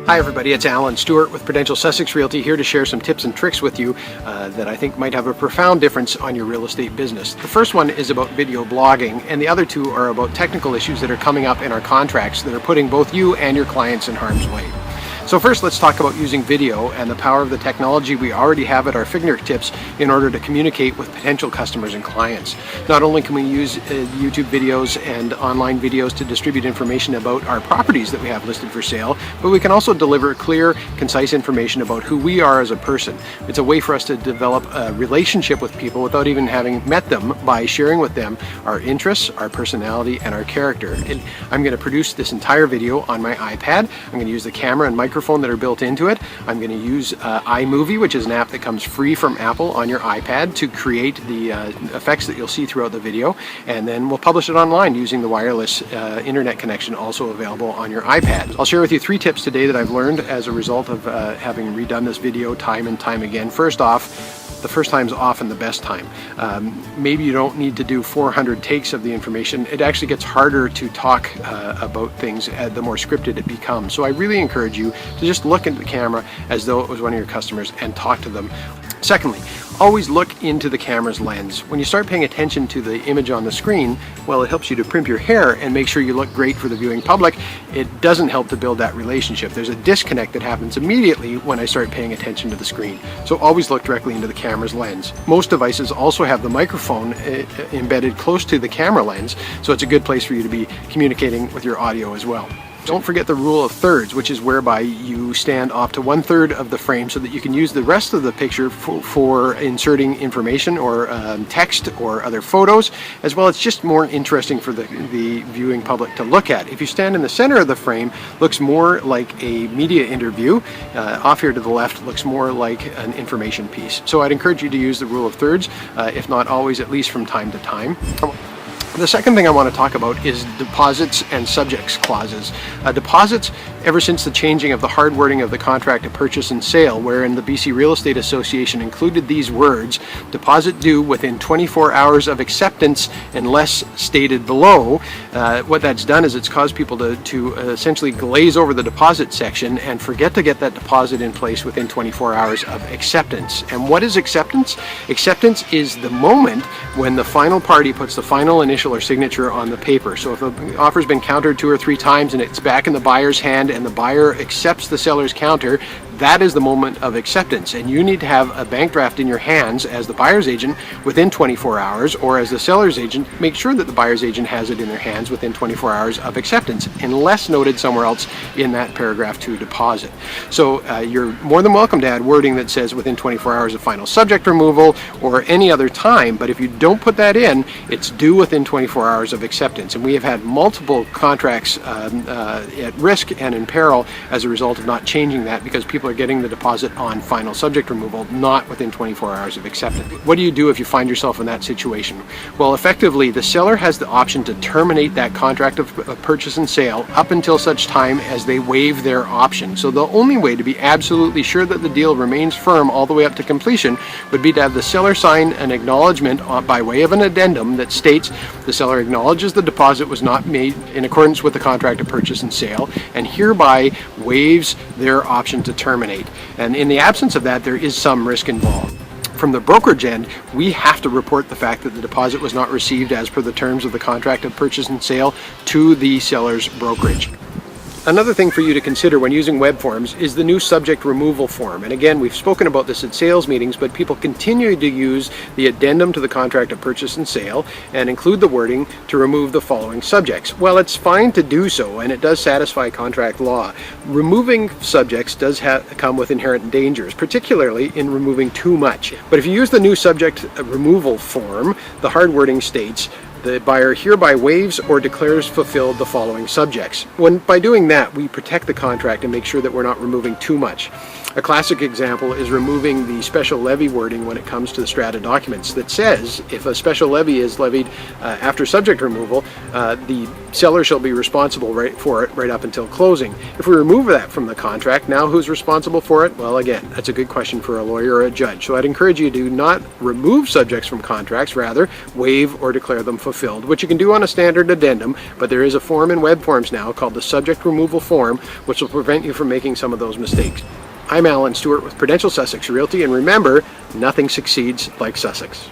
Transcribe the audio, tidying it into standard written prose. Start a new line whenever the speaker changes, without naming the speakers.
Hi everybody, it's Alan Stewart with Prudential Sussex Realty here to share some tips and tricks with you that I think might have a profound difference on your real estate business. The first one is about video blogging, and the other two are about technical issues that are coming up in our contracts that are putting both you and your clients in harm's way. So first, let's talk about using video and the power of the technology we already have at our fingertips in order to communicate with potential customers and clients. Not only can we use YouTube videos and online videos to distribute information about our properties that we have listed for sale, but we can also deliver clear, concise information about who we are as a person. It's a way for us to develop a relationship with people without even having met them by sharing with them our interests, our personality, and our character. And I'm going to produce this entire video on my iPad. I'm going to use the camera and microphone that are built into it. I'm going to use iMovie, which is an app that comes free from Apple on your iPad to create the effects that you'll see throughout the video, and then we'll publish it online using the wireless internet connection also available on your iPad. I'll share with you 3 tips today that I've learned as a result of having redone this video time and time again. First off, the first time's often the best time. Maybe you don't need to do 400 takes of the information. It actually gets harder to talk about things the more scripted it becomes. So I really encourage you to just look into the camera as though it was one of your customers and talk to them. Secondly, always look into the camera's lens. When you start paying attention to the image on the screen, well, it helps you to primp your hair and make sure you look great for the viewing public. It doesn't help to build that relationship. There's a disconnect that happens immediately when I start paying attention to the screen. So always look directly into the camera's lens. Most devices also have the microphone embedded close to the camera lens, so it's a good place for you to be communicating with your audio as well. Don't forget the rule of thirds, which is whereby you stand off to 1/3 of the frame so that you can use the rest of the picture for inserting information or text or other photos, as well. It's just more interesting for the viewing public to look at. If you stand in the center of the frame, looks more like a media interview. Off here to the left looks more like an information piece. So I'd encourage you to use the rule of thirds, if not always, at least from time to time. The second thing I want to talk about is deposits and subjects clauses. Deposits, ever since the changing of the hard wording of the contract of purchase and sale, wherein the BC Real Estate Association included these words, deposit due within 24 hours of acceptance unless stated below, what that's done is it's caused people to essentially glaze over the deposit section and forget to get that deposit in place within 24 hours of acceptance. And what is acceptance? Acceptance is the moment when the final party puts the final initial or signature on the paper. So if the offer's been countered 2 or 3 times and it's back in the buyer's hand and the buyer accepts the seller's counter, that is the moment of acceptance, and you need to have a bank draft in your hands as the buyer's agent within 24 hours, or as the seller's agent, make sure that the buyer's agent has it in their hands within 24 hours of acceptance, unless noted somewhere else in that paragraph to deposit. So you're more than welcome to add wording that says within 24 hours of final subject removal or any other time, but if you don't put that in, it's due within 24 hours of acceptance. And we have had multiple contracts at risk and in peril as a result of not changing that, because people are getting the deposit on final subject removal, not within 24 hours of acceptance. What do you do if you find yourself in that situation? Well, effectively, the seller has the option to terminate that contract of purchase and sale up until such time as they waive their option. So the only way to be absolutely sure that the deal remains firm all the way up to completion would be to have the seller sign an acknowledgement by way of an addendum that states the seller acknowledges the deposit was not made in accordance with the contract of purchase and sale and hereby waives their option to terminate. And in the absence of that, there is some risk involved. From the brokerage end, we have to report the fact that the deposit was not received as per the terms of the contract of purchase and sale to the seller's brokerage. Another thing for you to consider when using web forms is the new subject removal form. And again, we've spoken about this at sales meetings, but people continue to use the addendum to the contract of purchase and sale and include the wording to remove the following subjects. Well, it's fine to do so, and it does satisfy contract law. Removing subjects does come with inherent dangers, particularly in removing too much. But if you use the new subject removal form, the hard wording states, the buyer hereby waives or declares fulfilled the following subjects. By doing that, we protect the contract and make sure that we're not removing too much. A classic example is removing the special levy wording when it comes to the strata documents that says if a special levy is levied after subject removal, the seller shall be responsible for it right up until closing. If we remove that from the contract, now who's responsible for it? Well, again, that's a good question for a lawyer or a judge. So I'd encourage you to not remove subjects from contracts, rather waive or declare them fulfilled, which you can do on a standard addendum, but there is a form in web forms now called the subject removal form, which will prevent you from making some of those mistakes. I'm Stewart with Prudential Sussex Realty, and remember, nothing succeeds like Sussex.